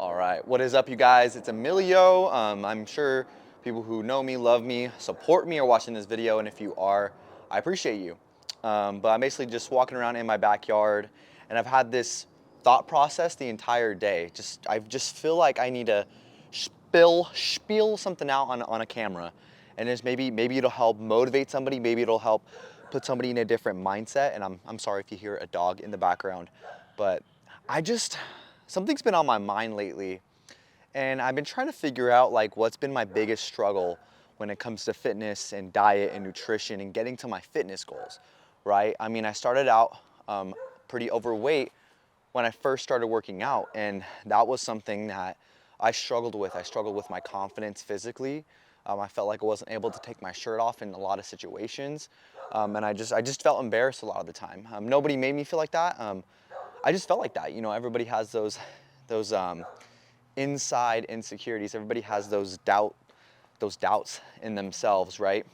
All right, what is up, you guys? It's Emilio. I'm sure people who know me, love me, support me are watching this video, and if you are, I appreciate you. But I'm basically just walking around in my backyard, and I've had this thought process the entire day. I just feel like I need to spiel something out on a camera, and just maybe it'll help motivate somebody, maybe it'll help put somebody in a different mindset. And I'm sorry if you hear a dog in the background, but I just something's been on my mind lately, and I've been trying to figure out like what's been my biggest struggle when it comes to fitness and diet and nutrition and getting to my fitness goals, right? I mean, I started out pretty overweight when I first started working out, and that was something that I struggled with. I struggled with my confidence physically. I felt like I wasn't able to take my shirt off in a lot of situations, and I just felt embarrassed a lot of the time. Nobody made me feel like that. I just felt like that. You know, everybody has those inside insecurities. Everybody has those doubts in themselves, right?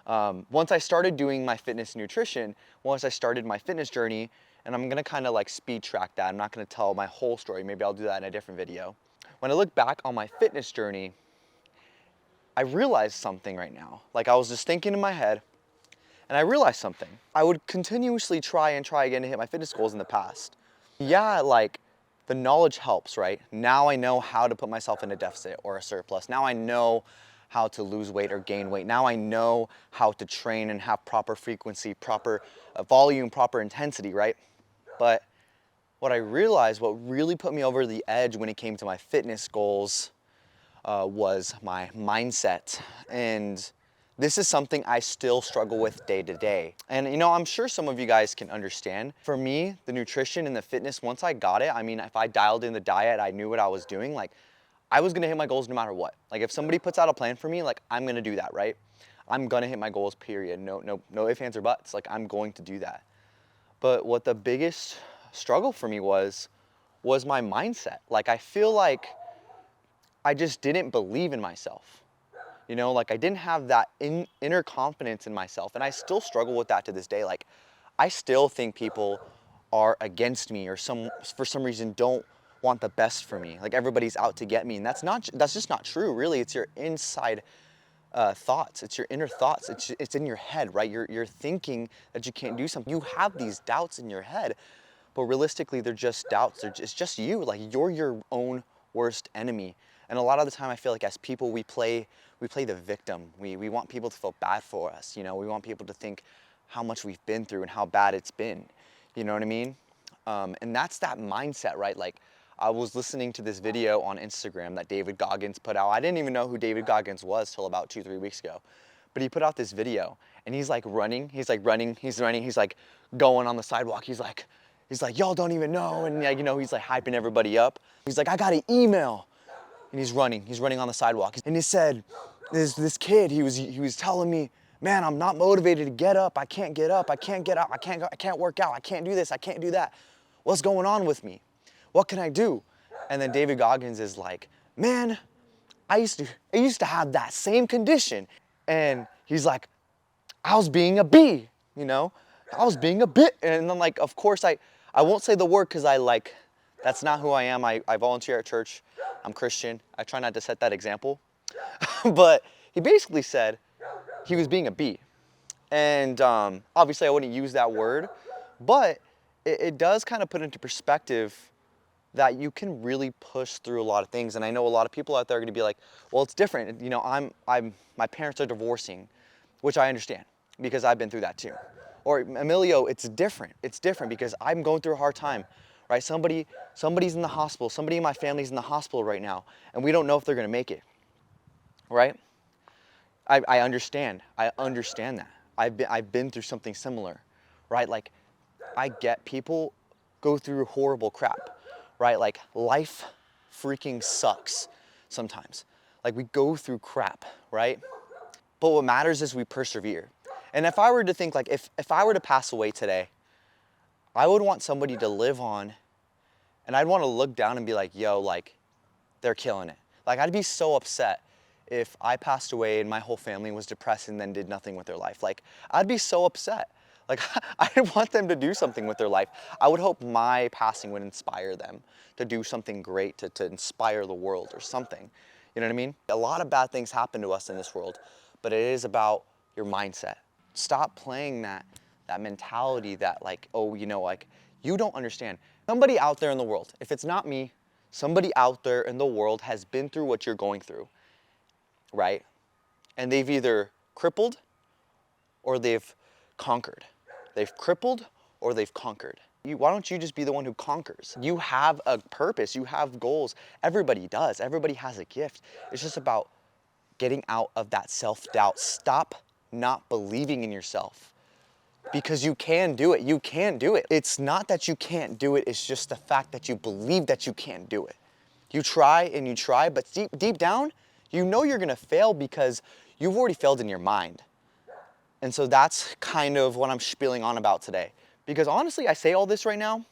Once I started doing my fitness and nutrition, once I started my fitness journey, and I'm gonna kind of like speed track that. I'm not gonna tell my whole story. Maybe I'll do that in a different video. When I look back on my fitness journey, I realized something right now. Like, I was just thinking in my head, and I realized something. I would continuously try again to hit my fitness goals in the past. Yeah, like the knowledge helps, right? Now I know how to put myself in a deficit or a surplus. Now I know how to lose weight or gain weight. Now I know how to train and have proper frequency, proper volume, proper intensity, right? But what I realized, what really put me over the edge when it came to my fitness goals was my mindset. And this is something I still struggle with day to day. And you know, I'm sure some of you guys can understand. For me, the nutrition and the fitness, once I got it, I mean, if I dialed in the diet, I knew what I was doing, like I was gonna hit my goals no matter what. Like if somebody puts out a plan for me, like I'm gonna do that, right? I'm gonna hit my goals, period. No ifs, ands, or buts. Like I'm going to do that. But what the biggest struggle for me was my mindset. Like I feel like I just didn't believe in myself. You know, like I didn't have that inner confidence in myself, and I still struggle with that to this day. Like I still think people are against me or for some reason don't want the best for me. Like everybody's out to get me, and that's just not true. Really, it's your inside thoughts. It's your inner thoughts. It's in your head, right? You're thinking that you can't do something. You have these doubts in your head, but realistically, they're just doubts. It's just you. Like you're your own worst enemy. And a lot of the time, I feel like as people, we play the victim. We want people to feel bad for us. You know, we want people to think how much we've been through and how bad it's been. You know what I mean? And that's that mindset, right? Like I was listening to this video on Instagram that David Goggins put out. I didn't even know who David Goggins was till about 2-3 weeks ago. But he put out this video, and he's like running, he's like going on the sidewalk. He's like, y'all don't even know. And you know, he's like hyping everybody up. He's like, I got an email. And he's running on the sidewalk. And he said, this kid, he was telling me, man, I'm not motivated to get up. I can't get up. I can't work out. I can't do this. I can't do that. What's going on with me? What can I do? And then David Goggins is like, man, I used to have that same condition. And he's like, I was being a bee, you know? I was being a bit. And then like, of course I won't say the word because that's not who I am. I volunteer at church. I'm Christian. I try not to set that example. But he basically said he was being a bee. And obviously I wouldn't use that word, but it does kind of put into perspective that you can really push through a lot of things. And I know a lot of people out there are going to be like, well, it's different. You know, my parents are divorcing, which I understand because I've been through that too. Or Emilio, it's different. It's different because I'm going through a hard time, right? Somebody's in the hospital. Somebody in my family's in the hospital right now, and we don't know if they're going to make it, right? I understand. I understand that. I've been through something similar, right? Like, I get people go through horrible crap, right? Like, life freaking sucks sometimes. Like, we go through crap, right? But what matters is we persevere. And if I were to think, like, if I were to pass away today, I would want somebody to live on, and I'd want to look down and be like, yo, like, they're killing it. Like, I'd be so upset if I passed away and my whole family was depressed and then did nothing with their life. Like, I'd be so upset. Like, I want them to do something with their life. I would hope my passing would inspire them to do something great, to inspire the world or something. You know what I mean? A lot of bad things happen to us in this world, but it is about your mindset. Stop playing that mentality that like, oh, you know, like, you don't understand. Somebody out there in the world, if it's not me, somebody out there in the world has been through what you're going through, right? And they've either crippled or they've conquered. They've crippled or they've conquered. Why don't you just be the one who conquers? You have a purpose, you have goals. Everybody does, everybody has a gift. It's just about getting out of that self-doubt. Stop not believing in yourself, because you can do it, you can do it. It's not that you can't do it, it's just the fact that you believe that you can't do it. You try and you try, but deep down, you know you're gonna fail because you've already failed in your mind. And so that's kind of what I'm spieling on about today. Because honestly, I say all this right now,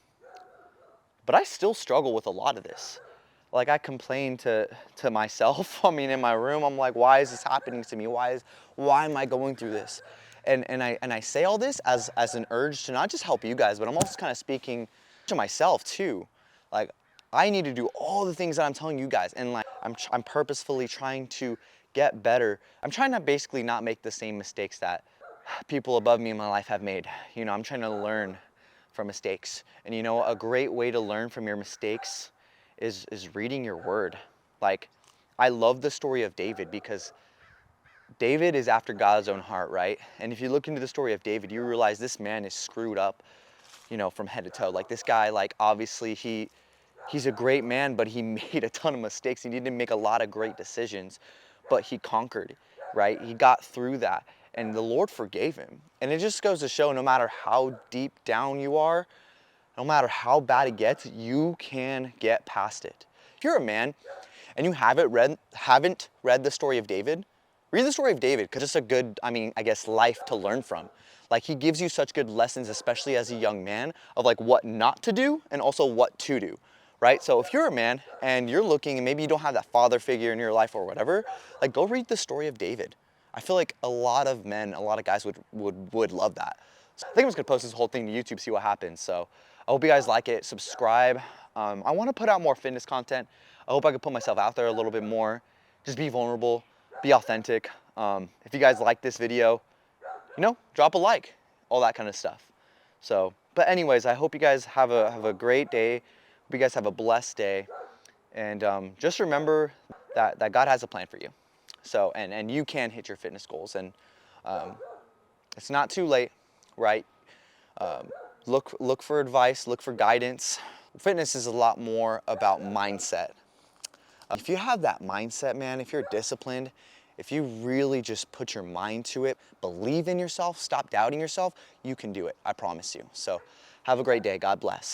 but I still struggle with a lot of this. Like, I complain to myself. I mean, in my room, I'm like, why is this happening to me? Why am I going through this? And I say all this as an urge to not just help you guys, but I'm also kind of speaking to myself too. Like, I need to do all the things that I'm telling you guys, and like, I'm purposefully trying to get better. I'm trying to basically not make the same mistakes that people above me in my life have made. You know, I'm trying to learn from mistakes. And you know, a great way to learn from your mistakes is reading your word. Like, I love the story of David because David is after God's own heart, right? And if you look into the story of David, you realize this man is screwed up, you know, from head to toe. Like, this guy, like, obviously he's a great man, but he made a ton of mistakes. He didn't make a lot of great decisions, but he conquered, right? He got through that, and the Lord forgave him. And it just goes to show, no matter how deep down you are, no matter how bad it gets, you can get past it. If you're a man and you haven't read the story of David, read the story of David, because it's a good, I mean, I guess, life to learn from. Like, he gives you such good lessons, especially as a young man, of like what not to do and also what to do, right? So if you're a man and you're looking and maybe you don't have that father figure in your life or whatever, like, go read the story of David. I feel like a lot of men, a lot of guys would love that. So I think I'm just gonna post this whole thing to YouTube, see what happens. So I hope you guys like it, subscribe. I wanna put out more fitness content. I hope I can put myself out there a little bit more, just be vulnerable, be authentic. If you guys like this video, you know, drop a like, all that kind of stuff. So, but anyways, I hope you guys have a great day. Hope you guys have a blessed day. And just remember that God has a plan for you. So, and you can hit your fitness goals, and it's not too late, right? Look for advice, look for guidance. Fitness is a lot more about mindset. If you have that mindset, man, if you're disciplined, if you really just put your mind to it, believe in yourself, stop doubting yourself, you can do it, I promise you. So have a great day, God bless.